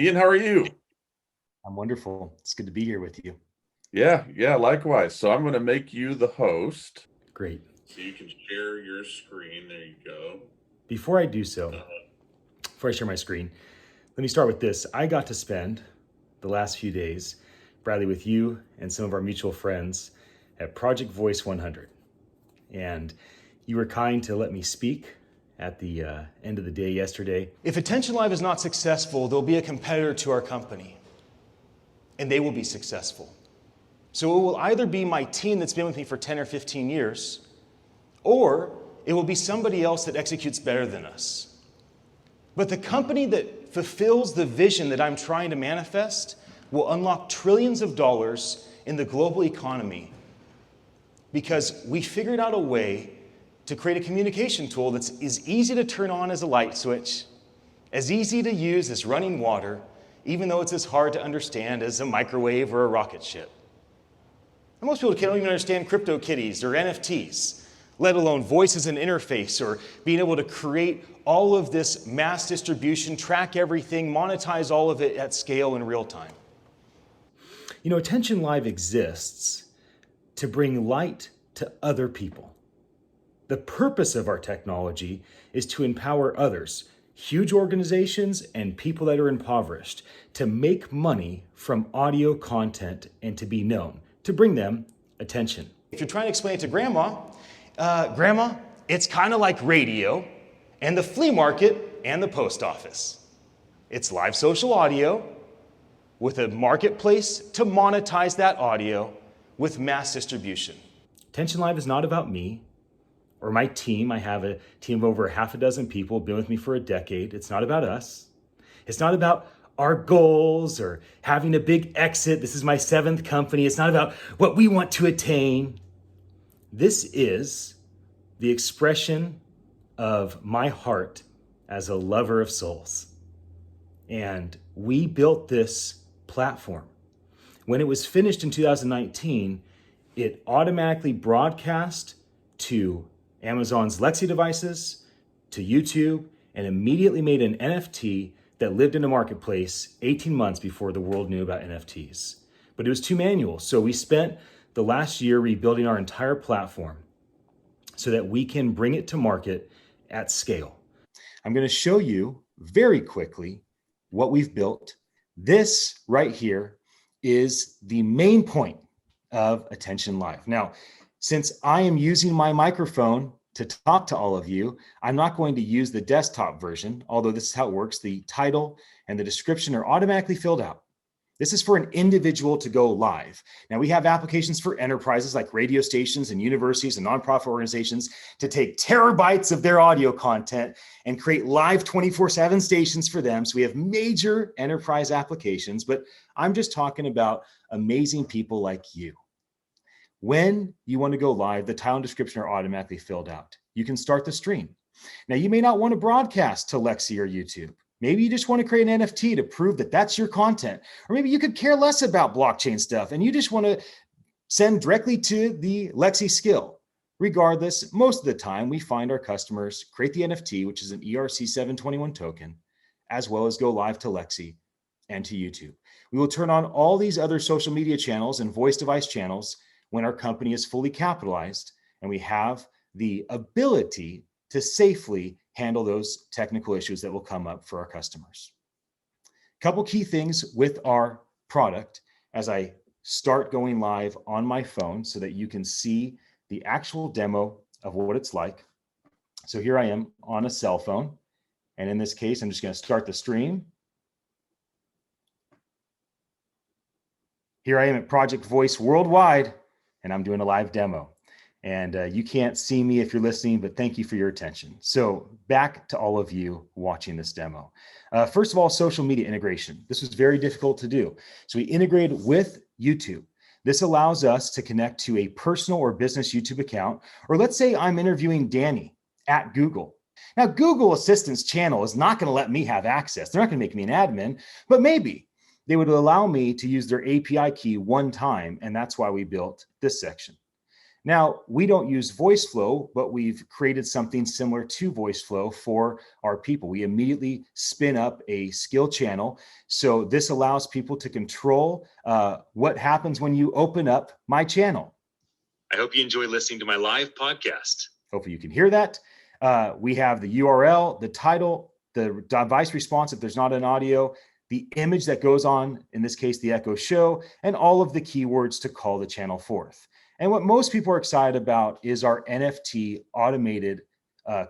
Ian, how are you? I'm wonderful. It's good to be here with you. Yeah, likewise. So I'm going to make you the host. Great. So you can share your screen. There you go. Before I do so, before I share my screen, let me start with this. I got to spend the last few days, Bradley, with you and some of our mutual friends at Project Voice 100. And you were kind to let me speak at the end of the day yesterday. If attn.live is not successful, there'll be a competitor to our company, and they will be successful. So it will either be my team that's been with me for 10 or 15 years, or it will be somebody else that executes better than us. But the company that fulfills the vision that I'm trying to manifest will unlock trillions of dollars in the global economy because we figured out a way to create a communication tool that's as easy to turn on as a light switch, as easy to use as running water, even though it's as hard to understand as a microwave or a rocket ship. And most people can't even understand CryptoKitties or NFTs, let alone voice as an interface or being able to create all of this mass distribution, track everything, monetize all of it at scale in real time. You know, attn.live exists to bring light to other people. The purpose of our technology is to empower others, huge organizations and people that are impoverished, to make money from audio content and to be known, to bring them attention. If you're trying to explain it to Grandma, it's kind of like radio and the flea market and the post office. It's live social audio with a marketplace to monetize that audio with mass distribution. attn.live is not about me or my team. I have a team of over half a dozen people, been with me for a decade. It's not about us. It's not about our goals or having a big exit. This is my 7th company. It's not about what we want to attain. This is the expression of my heart as a lover of souls. And we built this platform. When it was finished in 2019, it automatically broadcast to Amazon's Lexi devices, to YouTube, and immediately made an NFT that lived in a marketplace 18 months before the world knew about NFTs. But it was too manual, so we spent the last year rebuilding our entire platform so that we can bring it to market at scale. I'm going to show you very quickly what we've built. This right here is the main point of attn.live. Now, since I am using my microphone to talk to all of you, I'm not going to use the desktop version, although this is how it works. The title and the description are automatically filled out. This is for an individual to go live. Now, we have applications for enterprises like radio stations and universities and nonprofit organizations to take terabytes of their audio content and create live 24/7 stations for them. So we have major enterprise applications, but I'm just talking about amazing people like you. When you want to go live, the title and description are automatically filled out. You can start the stream. Now, you may not want to broadcast to Lexi or YouTube. Maybe you just want to create an NFT to prove that that's your content. Or maybe you could care less about blockchain stuff and you just want to send directly to the Lexi skill. Regardless, most of the time we find our customers create the NFT, which is an ERC721 token, as well as go live to Lexi and to YouTube. We will turn on all these other social media channels and voice device channels when our company is fully capitalized and we have the ability to safely handle those technical issues that will come up for our customers. A couple key things with our product as I start going live on my phone so that you can see the actual demo of what it's like. So here I am on a cell phone. And in this case, I'm just going to start the stream. Here I am at Project Voice Worldwide, and I'm doing a live demo. And you can't see me if you're listening, but thank you for your attention. So back to all of you watching this demo. First of all, social media integration. This was very difficult to do. So we integrated with YouTube. This allows us to connect to a personal or business YouTube account, or let's say I'm interviewing Danny at Google. Now, Google Assistant's channel is not going to let me have access. They're not going to make me an admin, but maybe they would allow me to use their API key one time, and that's why we built this section. Now, we don't use VoiceFlow, but we've created something similar to VoiceFlow for our people. We immediately spin up a skill channel. So this allows people to control what happens when you open up my channel. I hope you enjoy listening to my live podcast. Hopefully you can hear that. We have the URL, the title, the device response if there's not an audio, the image that goes on, in this case, the Echo Show, and all of the keywords to call the channel forth. And what most people are excited about is our NFT automated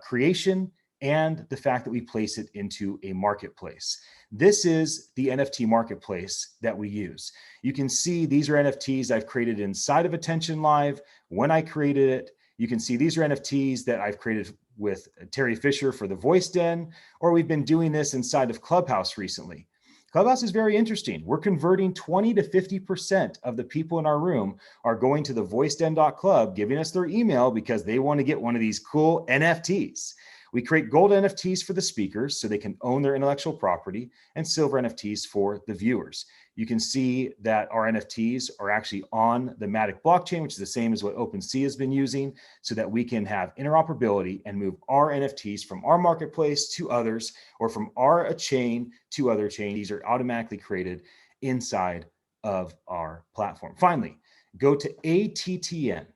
creation and the fact that we place it into a marketplace. This is the NFT marketplace that we use. You can see these are NFTs I've created inside of Attention Live. When I created it, you can see these are NFTs that I've created with Terry Fisher for the Voice Den, or we've been doing this inside of Clubhouse recently. Clubhouse is very interesting. We're converting 20 to 50% of the people in our room are going to the voiceden.club, giving us their email because they want to get one of these cool NFTs. We create gold NFTs for the speakers so they can own their intellectual property, and silver NFTs for the viewers. You can see that our NFTs are actually on the Matic blockchain, which is the same as what OpenSea has been using, so that we can have interoperability and move our NFTs from our marketplace to others, or from our chain to other chains. These are automatically created inside of our platform. Finally, go to attn.live.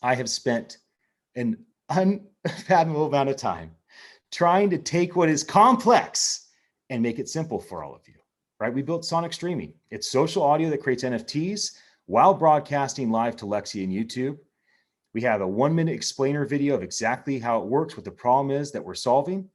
I have spent an unfathomable amount of time trying to take what is complex and make it simple for all of you, right? We built Sonic Streaming. It's social audio that creates NFTs while broadcasting live to Lexi and YouTube. We have a 1-minute explainer video of exactly how it works, what the problem is that we're solving.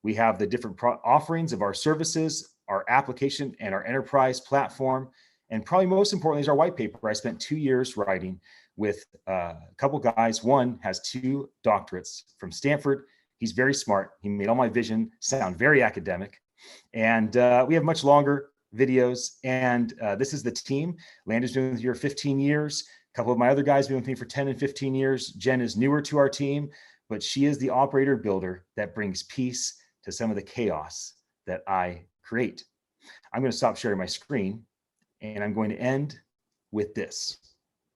We have the different offerings of our services, our application, and our enterprise platform. And probably most importantly is our white paper I spent 2 years writing with a couple guys. One has 2 doctorates from Stanford. He's very smart. He made all my vision sound very academic. And we have much longer videos. And this is the team. Landon's been with you for 15 years. A couple of my other guys have been with me for 10 and 15 years. Jen is newer to our team, but she is the operator builder that brings peace to some of the chaos that I create. I'm going to stop sharing my screen, and I'm going to end with this.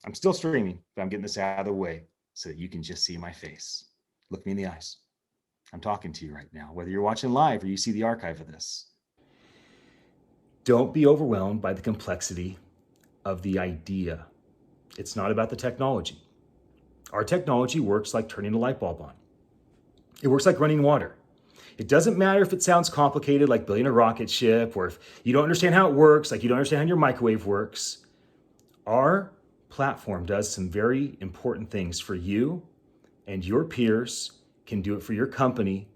I'm still streaming, but I'm getting this out of the way so that you can just see my face. Look me in the eyes. I'm talking to you right now, whether you're watching live or you see the archive of this. Don't be overwhelmed by the complexity of the idea. It's not about the technology. Our technology works like turning a light bulb on. It works like running water. It doesn't matter if it sounds complicated, like building a rocket ship, or if you don't understand how it works, like you don't understand how your microwave works. Our platform does some very important things for you, and your peers can do it for your company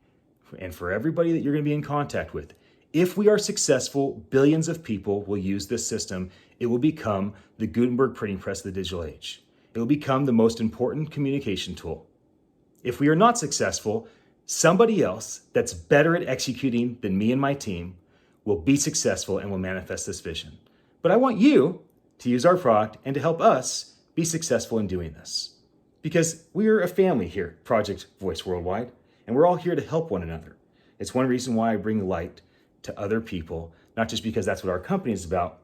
and for everybody that you're going to be in contact with. If we are successful, billions of people will use this system. It will become the Gutenberg printing press of the digital age. It will become the most important communication tool. If we are not successful, somebody else that's better at executing than me and my team will be successful and will manifest this vision. But I want you to use our product and to help us be successful in doing this. Because we're a family here, Project Voice Worldwide, and we're all here to help one another. It's one reason why I bring light to other people, not just because that's what our company is about,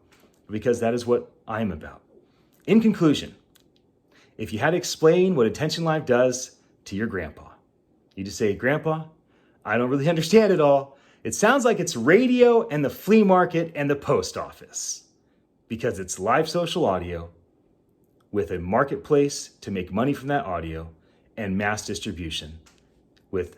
but because that is what I'm about. In conclusion, if you had to explain what Attention Live does to your grandpa, you just say, "Grandpa, I don't really understand it all. It sounds like it's radio and the flea market and the post office," because it's live social audio with a marketplace to make money from that audio and mass distribution with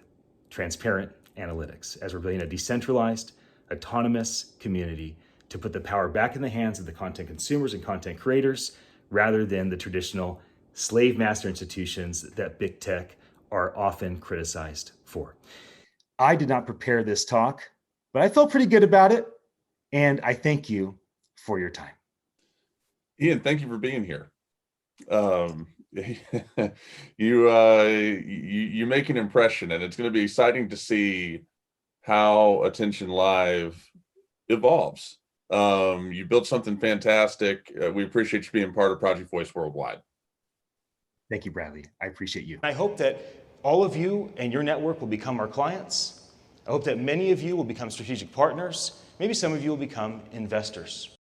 transparent analytics, as we're building a decentralized, autonomous community to put the power back in the hands of the content consumers and content creators, rather than the traditional slave master institutions that big tech are often criticized for. I did not prepare this talk, but I felt pretty good about it. And I thank you for your time. Ian, thank you for being here. You make an impression, and it's going to be exciting to see how Attention Live evolves. You built something fantastic. We appreciate you being part of Project Voice Worldwide. Thank you, Bradley. I appreciate you. I hope that all of you and your network will become our clients. I hope that many of you will become strategic partners. Maybe some of you will become investors.